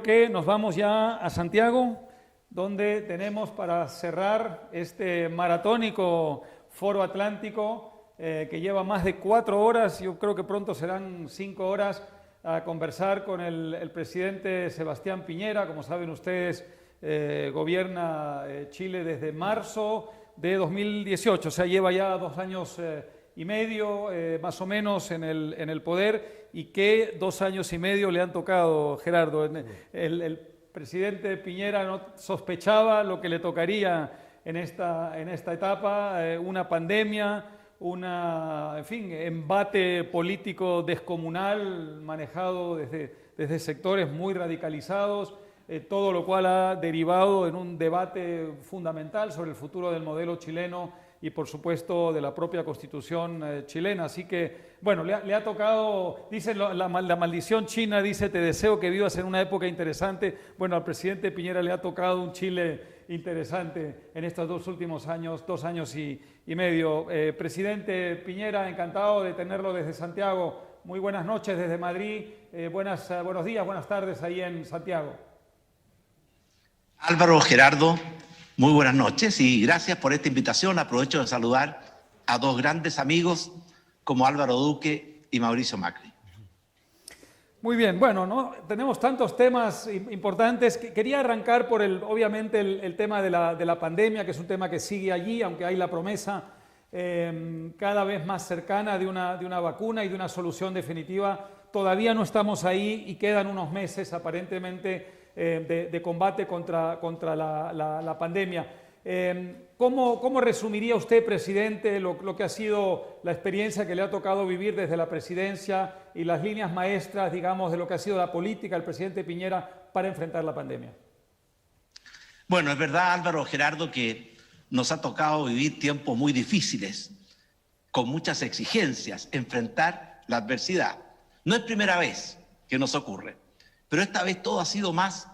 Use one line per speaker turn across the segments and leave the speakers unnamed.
que nos vamos ya a Santiago, donde tenemos para cerrar este maratónico Foro Atlántico que lleva más de 4 horas, yo creo que pronto serán 5 horas, a conversar con el presidente Sebastián Piñera. Como saben ustedes, gobierna Chile desde marzo de 2018, o sea, lleva ya 2 años y medio más o menos en el poder. ¿Y qué 2 años y medio le han tocado, Gerardo? El presidente Piñera no sospechaba lo que le tocaría en esta etapa, una pandemia, en fin, embate político descomunal manejado desde sectores muy radicalizados, todo lo cual ha derivado en un debate fundamental sobre el futuro del modelo chileno y, por supuesto, de la propia Constitución chilena. Así que, bueno, le ha tocado, dice la maldición china, dice: te deseo que vivas en una época interesante. Bueno, al presidente Piñera le ha tocado un Chile interesante en estos 2 últimos años, 2 años y medio. Presidente Piñera, encantado de tenerlo desde Santiago. Muy buenas noches desde Madrid, buenos días, buenas tardes ahí en Santiago.
Álvaro, Gerardo, muy buenas noches y gracias por esta invitación. Aprovecho de saludar a 2 grandes amigos como Álvaro Duque y Mauricio Macri.
Muy bien, bueno, ¿no? Tenemos tantos temas importantes. Quería arrancar por obviamente el tema de la pandemia, que es un tema que sigue allí, aunque hay la promesa cada vez más cercana de una vacuna y de una solución definitiva. Todavía no estamos ahí y quedan unos meses aparentemente de combate contra la pandemia. ¿Cómo resumiría usted, presidente, lo que ha sido la experiencia que le ha tocado vivir desde la presidencia y las líneas maestras, digamos, de lo que ha sido la política del presidente Piñera para enfrentar la pandemia?
Bueno, es verdad, Álvaro, Gerardo, que nos ha tocado vivir tiempos muy difíciles, con muchas exigencias, enfrentar la adversidad. No es primera vez que nos ocurre, pero esta vez todo ha sido más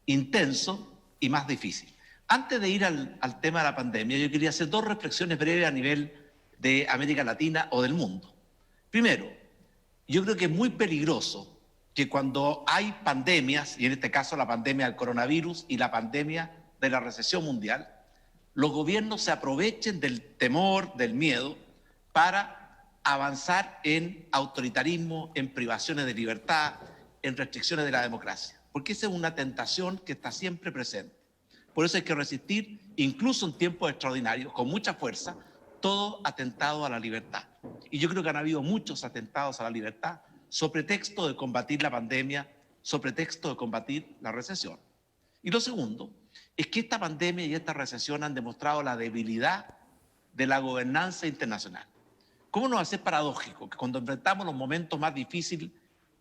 intenso y más difícil. Antes de ir al tema de la pandemia, yo quería hacer 2 reflexiones breves a nivel de América Latina o del mundo. Primero, yo creo que es muy peligroso que cuando hay pandemias, y en este caso la pandemia del coronavirus y la pandemia de la recesión mundial, los gobiernos se aprovechen del temor, del miedo, para avanzar en autoritarismo, en privaciones de libertad, en restricciones de la democracia. Porque esa es una tentación que está siempre presente. Por eso hay que resistir, incluso en tiempos extraordinarios, con mucha fuerza, todo atentado a la libertad. Y yo creo que han habido muchos atentados a la libertad sobre pretexto de combatir la pandemia, sobre pretexto de combatir la recesión. Y lo segundo es que esta pandemia y esta recesión han demostrado la debilidad de la gobernanza internacional. ¿Cómo no va a ser paradójico que cuando enfrentamos los momentos más difíciles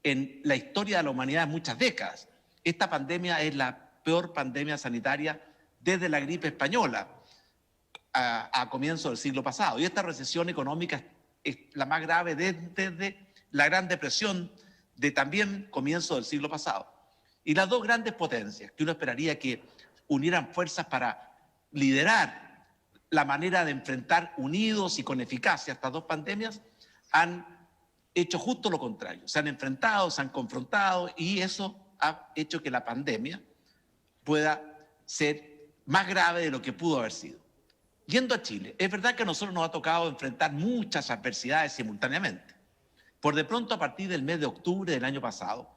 en la historia de la humanidad en muchas décadas, esta pandemia es la peor pandemia sanitaria desde la gripe española a comienzos del siglo pasado? Y esta recesión económica es la más grave desde la Gran Depresión de también comienzos del siglo pasado. Y las 2 grandes potencias que uno esperaría que unieran fuerzas para liderar la manera de enfrentar unidos y con eficacia estas 2 pandemias han hecho justo lo contrario. Se han enfrentado, se han confrontado, y eso ha hecho que la pandemia pueda ser más grave de lo que pudo haber sido. Yendo a Chile, es verdad que a nosotros nos ha tocado enfrentar muchas adversidades simultáneamente. Por de pronto, a partir del mes de octubre del año pasado,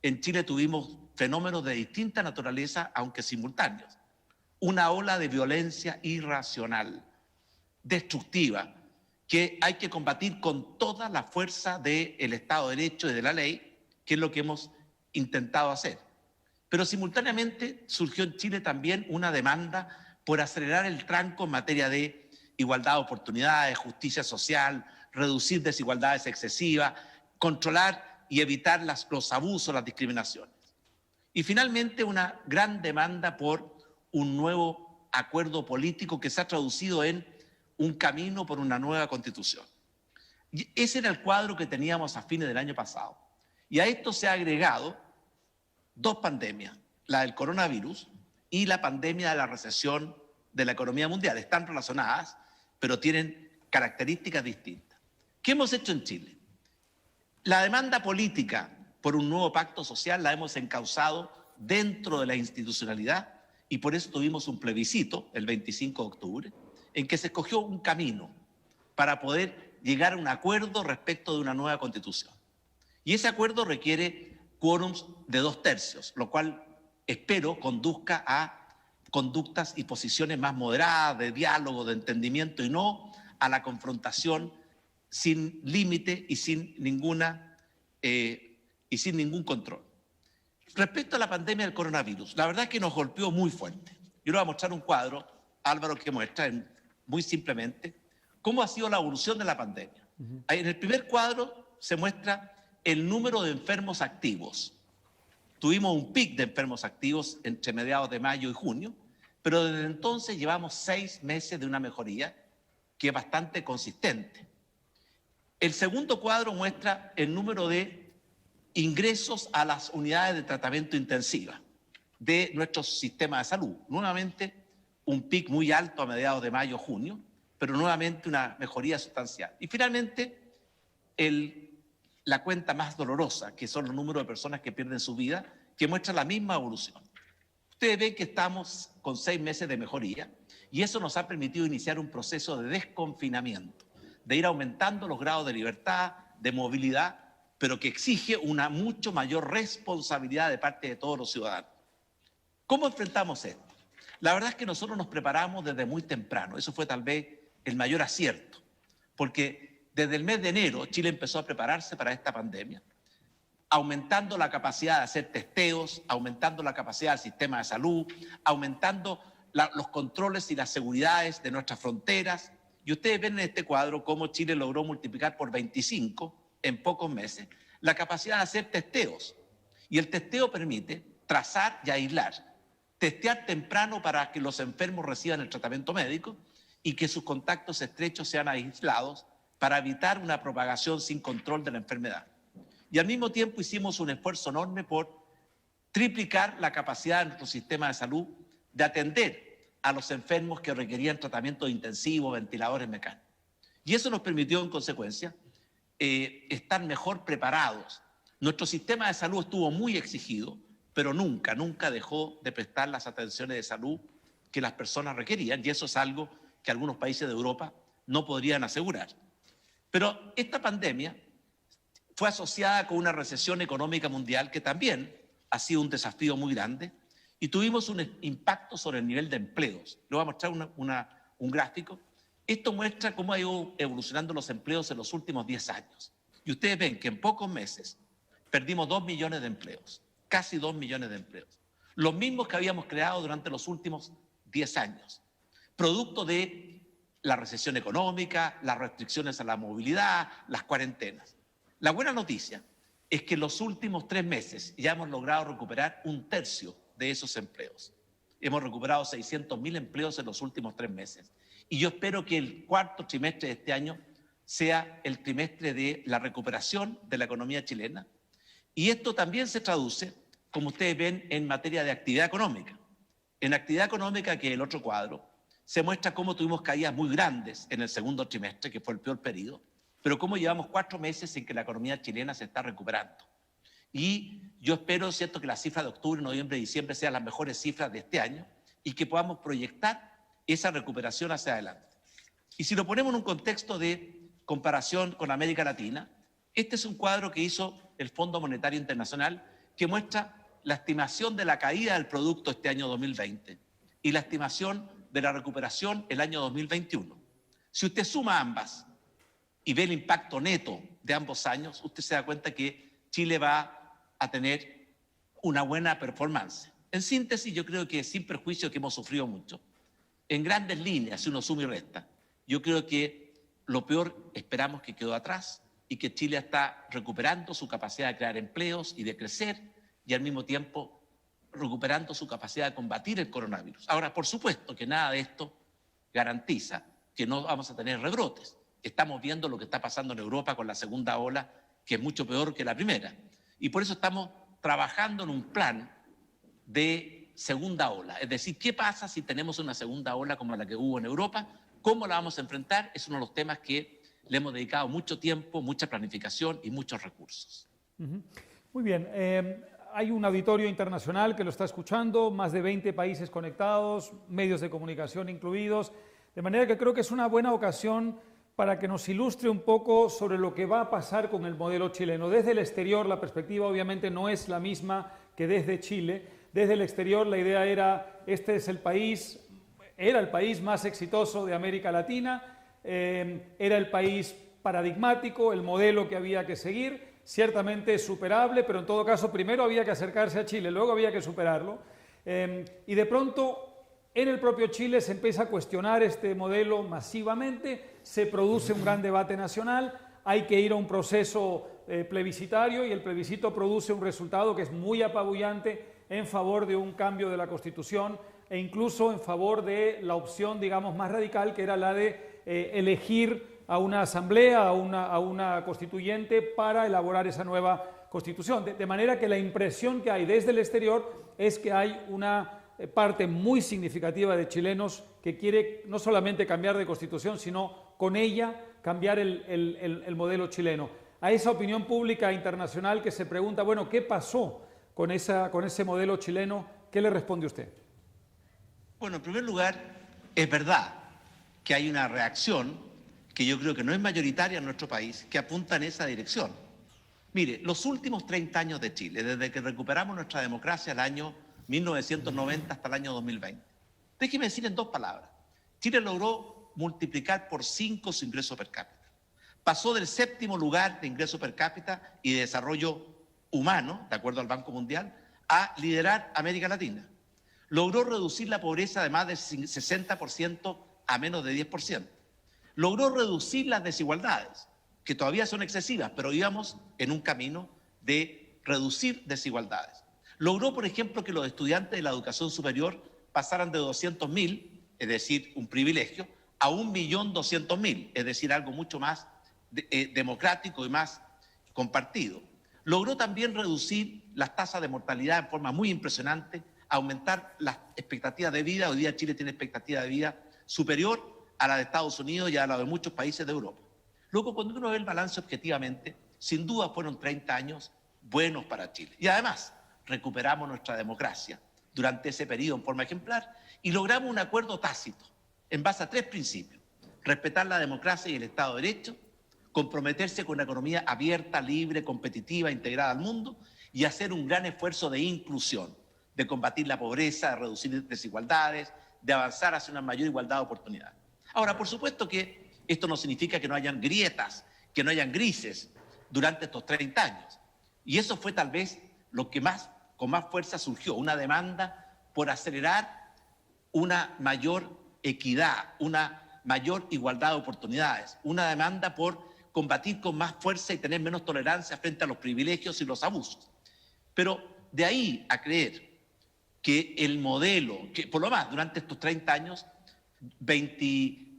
en Chile tuvimos fenómenos de distinta naturaleza, aunque simultáneos. Una ola de violencia irracional, destructiva, que hay que combatir con toda la fuerza del Estado de Derecho y de la ley, que es lo que hemos intentado hacer. Pero simultáneamente surgió en Chile también una demanda por acelerar el tranco en materia de igualdad de oportunidades, justicia social, reducir desigualdades excesivas, controlar y evitar los abusos, las discriminaciones. Y finalmente una gran demanda por un nuevo acuerdo político que se ha traducido en un camino por una nueva constitución. Y ese era el cuadro que teníamos a fines del año pasado. Y a esto se ha agregado 2 pandemias, la del coronavirus y la pandemia de la recesión de la economía mundial. Están relacionadas, pero tienen características distintas. ¿Qué hemos hecho en Chile? La demanda política por un nuevo pacto social la hemos encauzado dentro de la institucionalidad, y por eso tuvimos un plebiscito el 25 de octubre, en que se escogió un camino para poder llegar a un acuerdo respecto de una nueva constitución. Y ese acuerdo requiere quórums de 2/3, lo cual espero conduzca a conductas y posiciones más moderadas, de diálogo, de entendimiento, y no a la confrontación sin límite y sin ningún control. Respecto a la pandemia del coronavirus, la verdad es que nos golpeó muy fuerte. Yo le voy a mostrar un cuadro, Álvaro, que muestra muy simplemente cómo ha sido la evolución de la pandemia. En el primer cuadro se muestra el número de enfermos activos. Tuvimos un pic de enfermos activos entre mediados de mayo y junio, pero desde entonces llevamos 6 meses de una mejoría que es bastante consistente. El segundo cuadro muestra el número de ingresos a las unidades de tratamiento intensiva de nuestro sistema de salud. Nuevamente, un pic muy alto a mediados de mayo, junio, pero nuevamente una mejoría sustancial. Y finalmente, la cuenta más dolorosa, que son los números de personas que pierden su vida, que muestra la misma evolución. Ustedes ven que estamos con 6 meses de mejoría y eso nos ha permitido iniciar un proceso de desconfinamiento, de ir aumentando los grados de libertad, de movilidad, pero que exige una mucho mayor responsabilidad de parte de todos los ciudadanos. ¿Cómo enfrentamos esto? La verdad es que nosotros nos preparamos desde muy temprano. Eso fue tal vez el mayor acierto, porque desde el mes de enero Chile empezó a prepararse para esta pandemia, aumentando la capacidad de hacer testeos, aumentando la capacidad del sistema de salud, aumentando los controles y las seguridades de nuestras fronteras. Y ustedes ven en este cuadro cómo Chile logró multiplicar por 25 en pocos meses la capacidad de hacer testeos. Y el testeo permite trazar y aislar, testear temprano para que los enfermos reciban el tratamiento médico y que sus contactos estrechos sean aislados para evitar una propagación sin control de la enfermedad. Y al mismo tiempo hicimos un esfuerzo enorme por triplicar la capacidad de nuestro sistema de salud de atender a los enfermos que requerían tratamiento intensivo, ventiladores mecánicos. Y eso nos permitió, en consecuencia, estar mejor preparados. Nuestro sistema de salud estuvo muy exigido, pero nunca dejó de prestar las atenciones de salud que las personas requerían, y eso es algo que algunos países de Europa no podrían asegurar. Pero esta pandemia fue asociada con una recesión económica mundial que también ha sido un desafío muy grande y tuvimos un impacto sobre el nivel de empleos. Le voy a mostrar un gráfico. Esto muestra cómo ha ido evolucionando los empleos en los últimos 10 años. Y ustedes ven que en pocos meses perdimos 2 millones de empleos, casi 2 millones de empleos. Los mismos que habíamos creado durante los últimos 10 años, producto de la recesión económica, las restricciones a la movilidad, las cuarentenas. La buena noticia es que en los últimos 3 meses ya hemos logrado recuperar 1/3 de esos empleos. Hemos recuperado 600.000 empleos en los últimos 3 meses. Y yo espero que el cuarto trimestre de este año sea el trimestre de la recuperación de la economía chilena. Y esto también se traduce, como ustedes ven, en materia de actividad económica. En actividad económica, que es el otro cuadro, se muestra cómo tuvimos caídas muy grandes en el segundo trimestre, que fue el peor periodo, pero cómo llevamos 4 meses en que la economía chilena se está recuperando. Y yo espero, ¿cierto?, que las cifras de octubre, noviembre y diciembre sean las mejores cifras de este año y que podamos proyectar esa recuperación hacia adelante. Y si lo ponemos en un contexto de comparación con América Latina, este es un cuadro que hizo el Fondo Monetario Internacional que muestra la estimación de la caída del producto este año 2020 y la estimación de la recuperación el año 2021. Si usted suma ambas y ve el impacto neto de ambos años, usted se da cuenta que Chile va a tener una buena performance. En síntesis, yo creo que sin perjuicio que hemos sufrido mucho, en grandes líneas, si uno suma y resta, yo creo que lo peor esperamos que quedó atrás y que Chile está recuperando su capacidad de crear empleos y de crecer y al mismo tiempo recuperando su capacidad de combatir el coronavirus. Ahora, por supuesto que nada de esto garantiza que no vamos a tener rebrotes. Estamos viendo lo que está pasando en Europa con la segunda ola, que es mucho peor que la primera. Y por eso estamos trabajando en un plan de segunda ola. Es decir, ¿qué pasa si tenemos una segunda ola como la que hubo en Europa? ¿Cómo la vamos a enfrentar? Es uno de los temas que le hemos dedicado mucho tiempo, mucha planificación y muchos recursos.
Muy bien. hay un auditorio internacional que lo está escuchando, más de 20 países conectados, medios de comunicación incluidos, de manera que creo que es una buena ocasión para que nos ilustre un poco sobre lo que va a pasar con el modelo chileno. Desde el exterior la perspectiva obviamente no es la misma que desde Chile. Desde el exterior la idea era, este es el país, era el país más exitoso de América Latina, era el país paradigmático, el modelo que había que seguir, ciertamente superable, pero en todo caso primero había que acercarse a Chile, luego había que superarlo. Y de pronto en el propio Chile se empieza a cuestionar este modelo masivamente, se produce un gran debate nacional, hay que ir a un proceso plebiscitario y el plebiscito produce un resultado que es muy apabullante en favor de un cambio de la Constitución e incluso en favor de la opción, digamos, más radical, que era la de elegir a una asamblea, a una constituyente para elaborar esa nueva Constitución. De manera que la impresión que hay desde el exterior es que hay una parte muy significativa de chilenos que quiere no solamente cambiar de Constitución, sino con ella cambiar el modelo chileno. A esa opinión pública internacional que se pregunta, bueno, ¿qué pasó con ese modelo chileno? ¿Qué le responde usted?
Bueno, en primer lugar, es verdad que hay una reacción que yo creo que no es mayoritaria en nuestro país, que apunta en esa dirección. Mire, los últimos 30 años de Chile, desde que recuperamos nuestra democracia el año 1990 hasta el año 2020, déjeme decir en 2 palabras, Chile logró multiplicar por 5 su ingreso per cápita. Pasó del 7º lugar de ingreso per cápita y de desarrollo humano, de acuerdo al Banco Mundial, a liderar América Latina. Logró reducir la pobreza de más del 60% a menos de 10%. Logró reducir las desigualdades, que todavía son excesivas, pero íbamos en un camino de reducir desigualdades. Logró, por ejemplo, que los estudiantes de la educación superior pasaran de 200.000, es decir, un privilegio, a 1.200.000, es decir, algo mucho más democrático y más compartido. Logró también reducir las tasas de mortalidad en forma muy impresionante, aumentar las expectativas de vida. Hoy día Chile tiene expectativa de vida superior a la de Estados Unidos y a la de muchos países de Europa. Luego, cuando uno ve el balance objetivamente, sin duda fueron 30 años buenos para Chile. Y además, recuperamos nuestra democracia durante ese periodo en forma ejemplar y logramos un acuerdo tácito en base a 3 principios: respetar la democracia y el Estado de Derecho, comprometerse con una economía abierta, libre, competitiva, integrada al mundo y hacer un gran esfuerzo de inclusión, de combatir la pobreza, de reducir desigualdades, de avanzar hacia una mayor igualdad de oportunidades. Ahora, por supuesto que esto no significa que no hayan grietas, que no hayan grises durante estos 30 años. Y eso fue tal vez lo que con más fuerza surgió, una demanda por acelerar una mayor equidad, una mayor igualdad de oportunidades, una demanda por combatir con más fuerza y tener menos tolerancia frente a los privilegios y los abusos. Pero de ahí a creer que el modelo, que por lo más durante estos 30 años,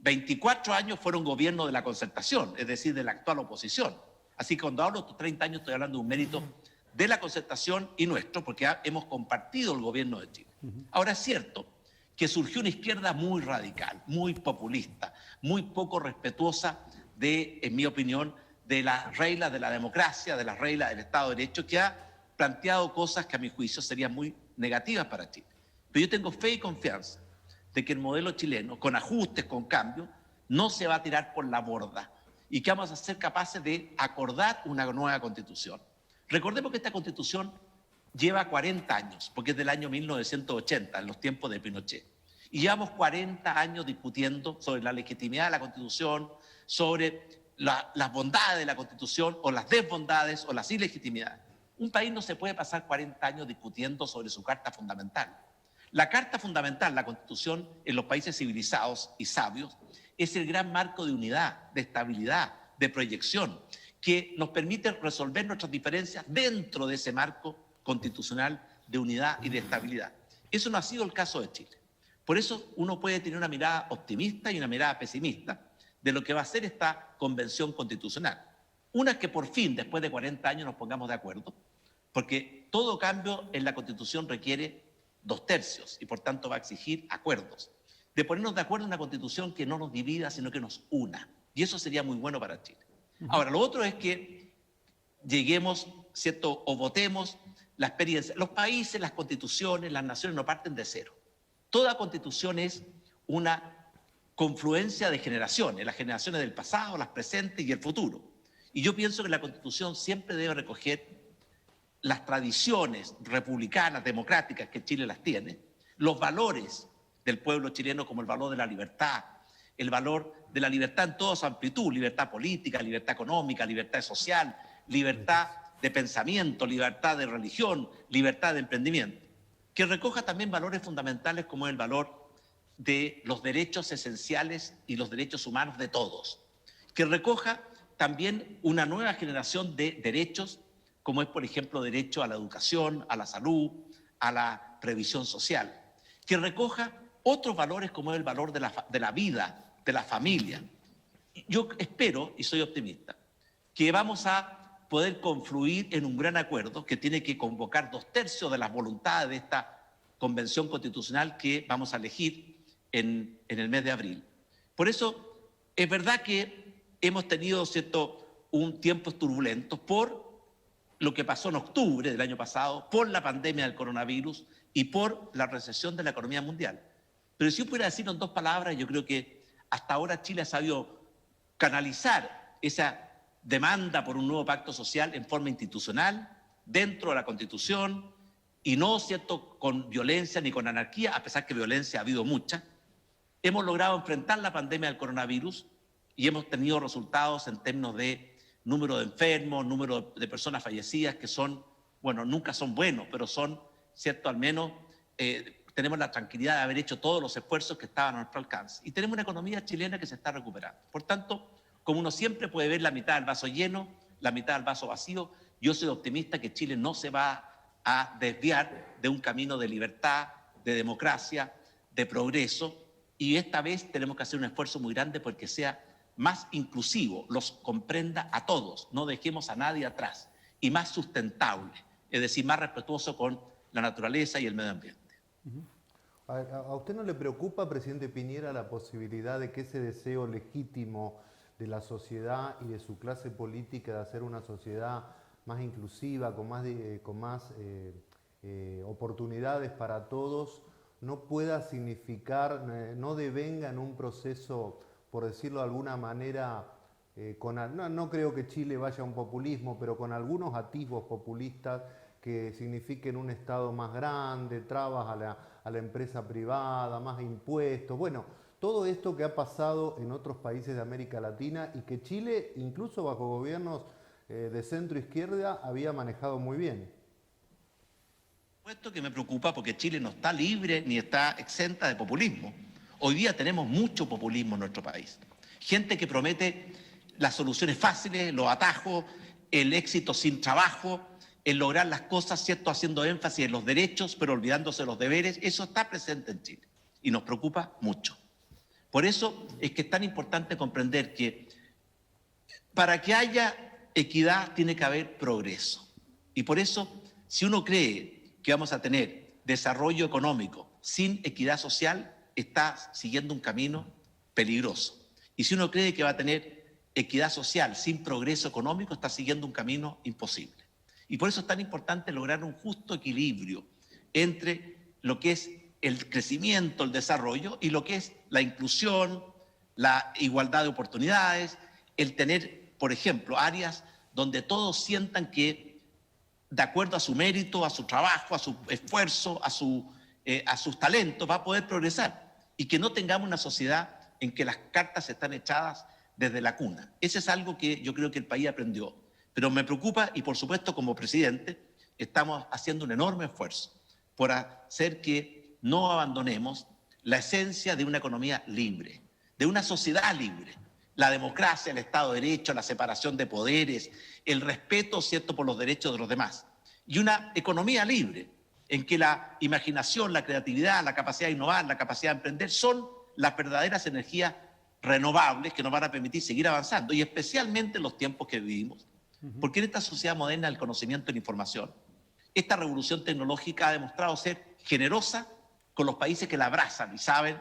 24 años fueron gobierno de la concertación, es decir, de la actual oposición. Así que cuando hablo de estos 30 años estoy hablando de un mérito de la concertación y nuestro, porque hemos compartido el gobierno de Chile. Ahora es cierto que surgió una izquierda muy radical, muy populista, muy poco respetuosa de, en mi opinión, de las reglas de la democracia, de las reglas del Estado de Derecho, que ha planteado cosas que a mi juicio serían muy negativas para Chile. Pero yo tengo fe y confianza de que el modelo chileno, con ajustes, con cambios, no se va a tirar por la borda y que vamos a ser capaces de acordar una nueva constitución. Recordemos que esta constitución lleva 40 años, porque es del año 1980, en los tiempos de Pinochet. Y llevamos 40 años discutiendo sobre la legitimidad de la constitución, sobre las bondades de la constitución o las desbondades o las ilegitimidades. Un país no se puede pasar 40 años discutiendo sobre su carta fundamental. La carta fundamental, la constitución, en los países civilizados y sabios, es el gran marco de unidad, de estabilidad, de proyección, que nos permite resolver nuestras diferencias dentro de ese marco constitucional de unidad y de estabilidad. Eso no ha sido el caso de Chile. Por eso uno puede tener una mirada optimista y una mirada pesimista de lo que va a ser esta convención constitucional. Una es que por fin, después de 40 años, nos pongamos de acuerdo, porque todo cambio en la Constitución requiere 2/3 y por tanto va a exigir acuerdos. De ponernos de acuerdo en una Constitución que no nos divida, sino que nos una. Y eso sería muy bueno para Chile. Ahora, lo otro es que lleguemos, ¿cierto?, o votemos la experiencia. Los países, las constituciones, las naciones no parten de cero. Toda constitución es una confluencia de generaciones, las generaciones del pasado, las presentes y el futuro. Y yo pienso que la Constitución siempre debe recoger las tradiciones republicanas, democráticas que Chile las tiene, los valores del pueblo chileno como el valor de la libertad, el valor de la libertad en toda su amplitud, libertad política, libertad económica, libertad social, libertad de pensamiento, libertad de religión, libertad de emprendimiento, que recoja también valores fundamentales como el valor de los derechos esenciales y los derechos humanos de todos, que recoja también una nueva generación de derechos, como es, por ejemplo, derecho a la educación, a la salud, a la previsión social, que recoja otros valores como es el valor de la vida, de la familia. Yo espero, y soy optimista, que vamos a poder confluir en un gran acuerdo que tiene que convocar 2/3 de las voluntades de esta convención constitucional que vamos a elegir en el mes de abril. Por eso, es verdad que hemos tenido un tiempo turbulento por lo que pasó en octubre del año pasado, por la pandemia del coronavirus y por la recesión de la economía mundial. Pero si yo pudiera decirlo en 2 palabras, yo creo que hasta ahora Chile ha sabido canalizar esa demanda por un nuevo pacto social en forma institucional, dentro de la Constitución, y no, con violencia ni con anarquía, a pesar que violencia ha habido mucha. Hemos logrado enfrentar la pandemia del coronavirus y hemos tenido resultados en términos de número de enfermos, número de personas fallecidas, que son, bueno, nunca son buenos, pero son, ¿cierto? Al menos tenemos la tranquilidad de haber hecho todos los esfuerzos que estaban a nuestro alcance. Y tenemos una economía chilena que se está recuperando. Por tanto, como uno siempre puede ver la mitad del vaso lleno, la mitad del vaso vacío, yo soy optimista que Chile no se va a desviar de un camino de libertad, de democracia, de progreso, y esta vez tenemos que hacer un esfuerzo muy grande porque sea más inclusivo, los comprenda a todos, no dejemos a nadie atrás, y más sustentable, es decir, más respetuoso con la naturaleza y el medio ambiente.
¿A usted no le preocupa, presidente Piñera, la posibilidad de que ese deseo legítimo de la sociedad y de su clase política de hacer una sociedad más inclusiva, con más oportunidades para todos, no pueda significar, no devenga en un proceso, por decirlo de alguna manera, no creo que Chile vaya a un populismo, pero con algunos atisbos populistas que signifiquen un Estado más grande, trabas a la empresa privada, más impuestos, bueno, todo esto que ha pasado en otros países de América Latina y que Chile, incluso bajo gobiernos de centro-izquierda, había manejado muy bien.
Esto que me preocupa porque Chile no está libre ni está exenta de populismo. Hoy día tenemos mucho populismo en nuestro país. Gente que promete las soluciones fáciles, los atajos, el éxito sin trabajo, el lograr las cosas, ¿cierto?, haciendo énfasis en los derechos, pero olvidándose de los deberes. Eso está presente en Chile y nos preocupa mucho. Por eso es que es tan importante comprender que para que haya equidad tiene que haber progreso. Y por eso, si uno cree que vamos a tener desarrollo económico sin equidad social, está siguiendo un camino peligroso. Y si uno cree que va a tener equidad social sin progreso económico, está siguiendo un camino imposible. Y por eso es tan importante lograr un justo equilibrio entre lo que es el crecimiento, el desarrollo, y lo que es la inclusión, la igualdad de oportunidades, el tener, por ejemplo, áreas donde todos sientan que, de acuerdo a su mérito, a su trabajo, a su esfuerzo, a sus talentos, va a poder progresar. Y que no tengamos una sociedad en que las cartas están echadas desde la cuna. Ese es algo que yo creo que el país aprendió. Pero me preocupa, y por supuesto como presidente estamos haciendo un enorme esfuerzo por hacer que no abandonemos la esencia de una economía libre, de una sociedad libre. La democracia, el Estado de Derecho, la separación de poderes, el respeto, ¿cierto?, por los derechos de los demás. Y una economía libre, en que la imaginación, la creatividad, la capacidad de innovar, la capacidad de emprender son las verdaderas energías renovables que nos van a permitir seguir avanzando, y especialmente en los tiempos que vivimos. Porque en esta sociedad moderna del conocimiento y la información, esta revolución tecnológica ha demostrado ser generosa con los países que la abrazan y saben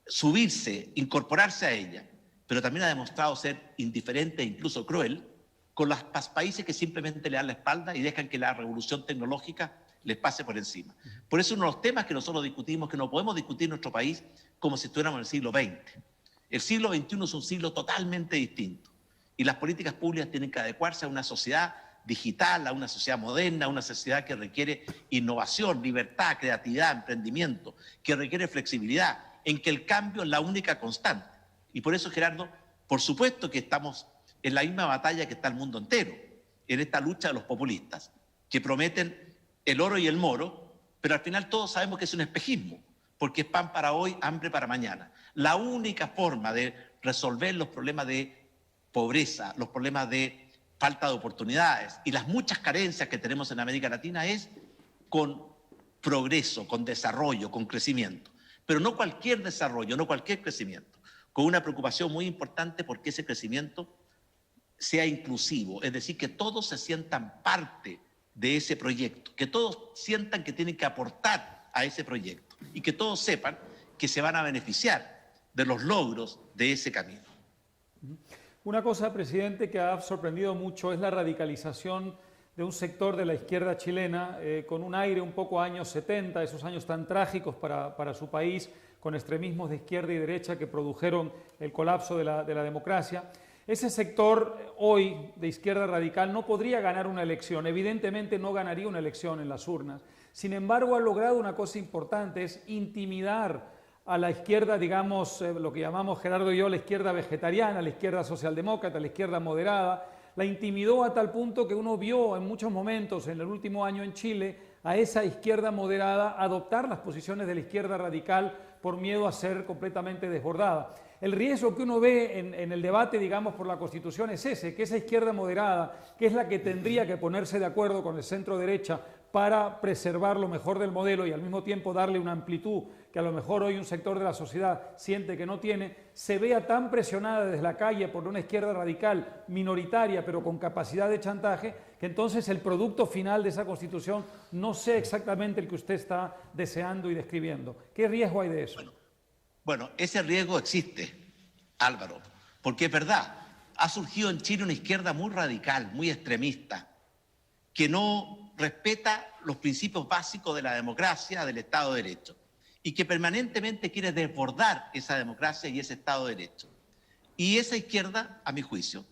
subirse, incorporarse a ella, pero también ha demostrado ser indiferente e incluso cruel con los países que simplemente le dan la espalda y dejan que la revolución tecnológica les pase por encima. Por eso uno de los temas que nosotros discutimos, que no podemos discutir en nuestro país como si estuviéramos en el siglo XX. El siglo XXI es un siglo totalmente distinto y las políticas públicas tienen que adecuarse a una sociedad digital, a una sociedad moderna, a una sociedad que requiere innovación, libertad, creatividad, emprendimiento, que requiere flexibilidad, en que el cambio es la única constante. Y por eso, Gerardo, por supuesto que estamos en la misma batalla que está el mundo entero, en esta lucha de los populistas, que prometen el oro y el moro, pero al final todos sabemos que es un espejismo, porque es pan para hoy, hambre para mañana. La única forma de resolver los problemas de pobreza, los problemas de falta de oportunidades y las muchas carencias que tenemos en América Latina es con progreso, con desarrollo, con crecimiento. Pero no cualquier desarrollo, no cualquier crecimiento, con una preocupación muy importante porque ese crecimiento sea inclusivo, es decir, que todos se sientan parte de ese proyecto, que todos sientan que tienen que aportar a ese proyecto y que todos sepan que se van a beneficiar de los logros de ese camino.
Una cosa, presidente, que ha sorprendido mucho es la radicalización de un sector de la izquierda chilena con un aire un poco años 70, esos años tan trágicos para su país, con extremismos de izquierda y derecha que produjeron el colapso de la democracia. Ese sector hoy de izquierda radical no podría ganar una elección, evidentemente no ganaría una elección en las urnas. Sin embargo, ha logrado una cosa importante, es intimidar a la izquierda, digamos, lo que llamamos Gerardo y yo, la izquierda vegetariana, la izquierda socialdemócrata, la izquierda moderada. La intimidó a tal punto que uno vio en muchos momentos en el último año en Chile a esa izquierda moderada adoptar las posiciones de la izquierda radical por miedo a ser completamente desbordada. El riesgo que uno ve en el debate, digamos, por la Constitución es ese, que esa izquierda moderada, que es la que tendría que ponerse de acuerdo con el centro derecha para preservar lo mejor del modelo y al mismo tiempo darle una amplitud que a lo mejor hoy un sector de la sociedad siente que no tiene, se vea tan presionada desde la calle por una izquierda radical minoritaria pero con capacidad de chantaje, que entonces el producto final de esa Constitución no sea exactamente el que usted está deseando y describiendo. ¿Qué riesgo hay de eso?
Bueno, ese riesgo existe, Álvaro, porque es verdad, ha surgido en Chile una izquierda muy radical, muy extremista, que no respeta los principios básicos de la democracia, del Estado de Derecho, y que permanentemente quiere desbordar esa democracia y ese Estado de Derecho. Y esa izquierda, a mi juicio,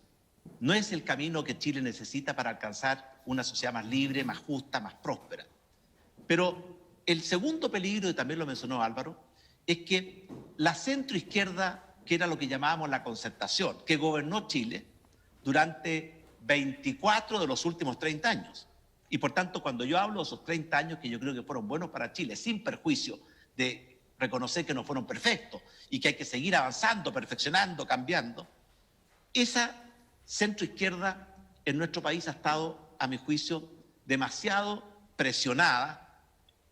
no es el camino que Chile necesita para alcanzar una sociedad más libre, más justa, más próspera. Pero el segundo peligro, y también lo mencionó Álvaro, es que la centroizquierda, que era lo que llamábamos la concertación, que gobernó Chile durante 24 de los últimos 30 años. Y por tanto, cuando yo hablo de esos 30 años que yo creo que fueron buenos para Chile, sin perjuicio de reconocer que no fueron perfectos y que hay que seguir avanzando, perfeccionando, cambiando, esa centroizquierda en nuestro país ha estado, a mi juicio, demasiado presionada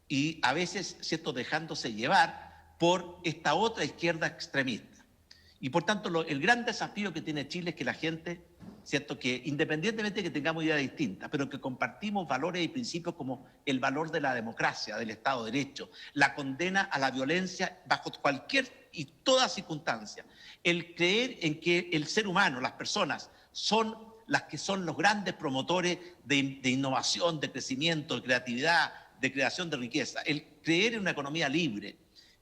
y a veces, ¿cierto?, dejándose llevar por esta otra izquierda extremista. Y por tanto, el gran desafío que tiene Chile es que la gente, ¿cierto?, que independientemente de que tengamos ideas distintas, pero que compartimos valores y principios como el valor de la democracia, del Estado de Derecho, la condena a la violencia bajo cualquier y toda circunstancia, el creer en que el ser humano, las personas, son las que son los grandes promotores de innovación, de crecimiento, de creatividad, de creación de riqueza, el creer en una economía libre,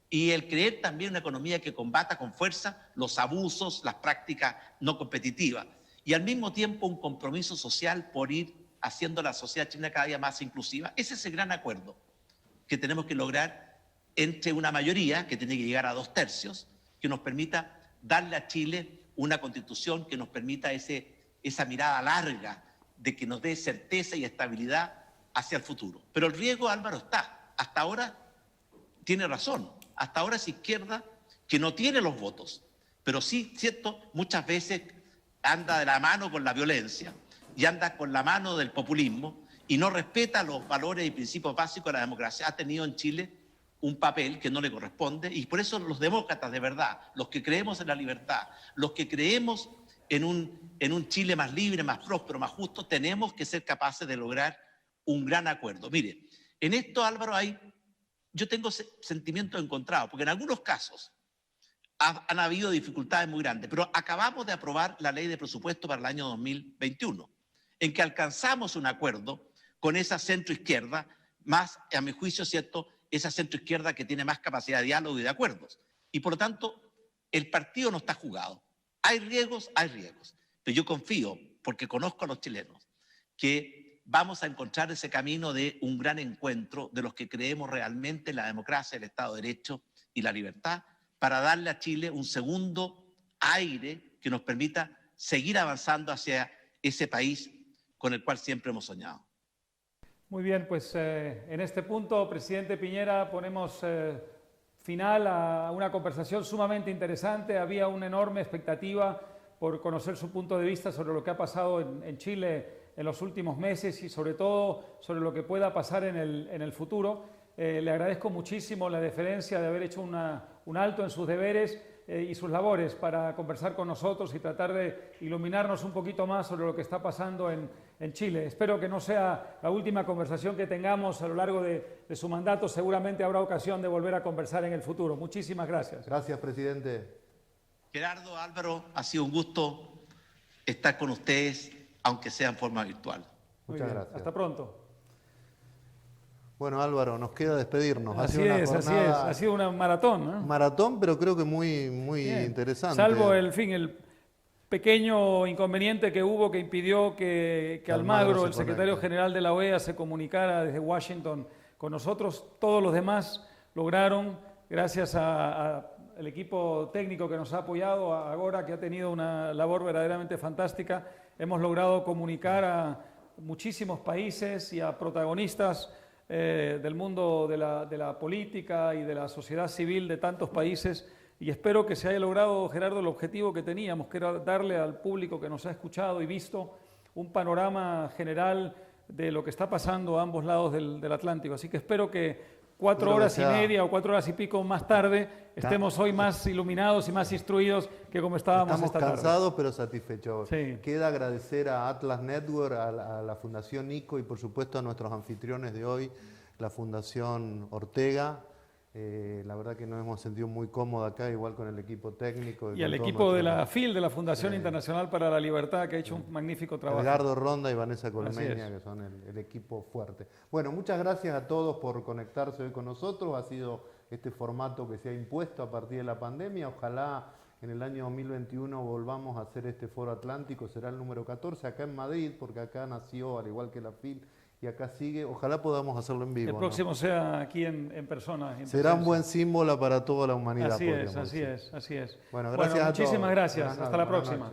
y el creer también en una economía que combata con fuerza los abusos, las prácticas no competitivas, y al mismo tiempo un compromiso social por ir haciendo la sociedad chilena cada día más inclusiva. Ese es el gran acuerdo que tenemos que lograr entre una mayoría, que tiene que llegar a 2/3, que nos permita darle a Chile una constitución que nos permita esa mirada larga, de que nos dé certeza y estabilidad hacia el futuro. Pero el riesgo, Álvaro, está. Hasta ahora tiene razón. Hasta ahora es izquierda que no tiene los votos, pero sí, cierto, muchas veces anda de la mano con la violencia y anda con la mano del populismo y no respeta los valores y principios básicos de la democracia. Ha tenido en Chile un papel que no le corresponde y por eso los demócratas de verdad, los que creemos en la libertad, los que creemos en un Chile más libre, más próspero, más justo, tenemos que ser capaces de lograr un gran acuerdo. Mire, en esto, Álvaro, yo tengo sentimientos encontrados, porque en algunos casos han habido dificultades muy grandes, pero acabamos de aprobar la ley de presupuesto para el año 2021 en que alcanzamos un acuerdo con esa centroizquierda, más, a mi juicio, ¿cierto?, esa centroizquierda que tiene más capacidad de diálogo y de acuerdos. Y por lo tanto, el partido no está jugado. Hay riesgos, pero yo confío, porque conozco a los chilenos, que vamos a encontrar ese camino de un gran encuentro de los que creemos realmente en la democracia, el Estado de Derecho y la libertad, para darle a Chile un segundo aire que nos permita seguir avanzando hacia ese país con el cual siempre hemos soñado.
Muy bien, pues en este punto, presidente Piñera, ponemos final a una conversación sumamente interesante. Había una enorme expectativa por conocer su punto de vista sobre lo que ha pasado en Chile en los últimos meses y sobre todo sobre lo que pueda pasar en el futuro. Le agradezco muchísimo la deferencia de haber hecho un alto en sus deberes y sus labores para conversar con nosotros y tratar de iluminarnos un poquito más sobre lo que está pasando en Chile. Espero que no sea la última conversación que tengamos a lo largo de su mandato. Seguramente habrá ocasión de volver a conversar en el futuro. Muchísimas gracias.
Gracias, presidente.
Gerardo, Álvaro, ha sido un gusto estar con ustedes, aunque sea en forma virtual.
Muchas gracias.
Hasta pronto.
Bueno, Álvaro, nos queda despedirnos.
Así es. Ha sido una maratón, ¿no?
Maratón, pero creo que muy interesante.
Salvo el pequeño inconveniente que hubo que impidió que Almagro, el secretario general de la OEA, se comunicara desde Washington con nosotros. Todos los demás lograron, gracias al equipo técnico que nos ha apoyado, a Agora, que ha tenido una labor verdaderamente fantástica, hemos logrado comunicar a muchísimos países y a protagonistas del mundo de la política y de la sociedad civil de tantos países, y espero que se haya logrado, Gerardo, el objetivo que teníamos, que era darle al público que nos ha escuchado y visto un panorama general de lo que está pasando a ambos lados del Atlántico. Así que espero que 4 horas y media o 4 horas y pico más tarde estemos hoy más iluminados y más instruidos que como estábamos esta tarde.
Estamos cansados pero satisfechos.
Sí.
Queda agradecer a Atlas Network, a la Fundación Nico y por supuesto a nuestros anfitriones de hoy, la Fundación Ortega. La verdad que nos hemos sentido muy cómodos acá, igual con el equipo técnico.
Y al equipo de la FIL, de la Fundación Internacional para la Libertad, que ha hecho un magnífico trabajo.
Edgardo Ronda y Vanessa Colmeña, que son el equipo fuerte. Bueno, muchas gracias a todos por conectarse hoy con nosotros. Ha sido este formato que se ha impuesto a partir de la pandemia. Ojalá en el año 2021 volvamos a hacer este Foro Atlántico. Será el número 14 acá en Madrid, porque acá nació, al igual que la FIL, y acá sigue. Ojalá podamos hacerlo en vivo.
El próximo sea aquí en persona.
Será un buen símbolo para toda la humanidad.
Así es.
Bueno,
Muchísimas gracias.
Hasta
Hasta la próxima.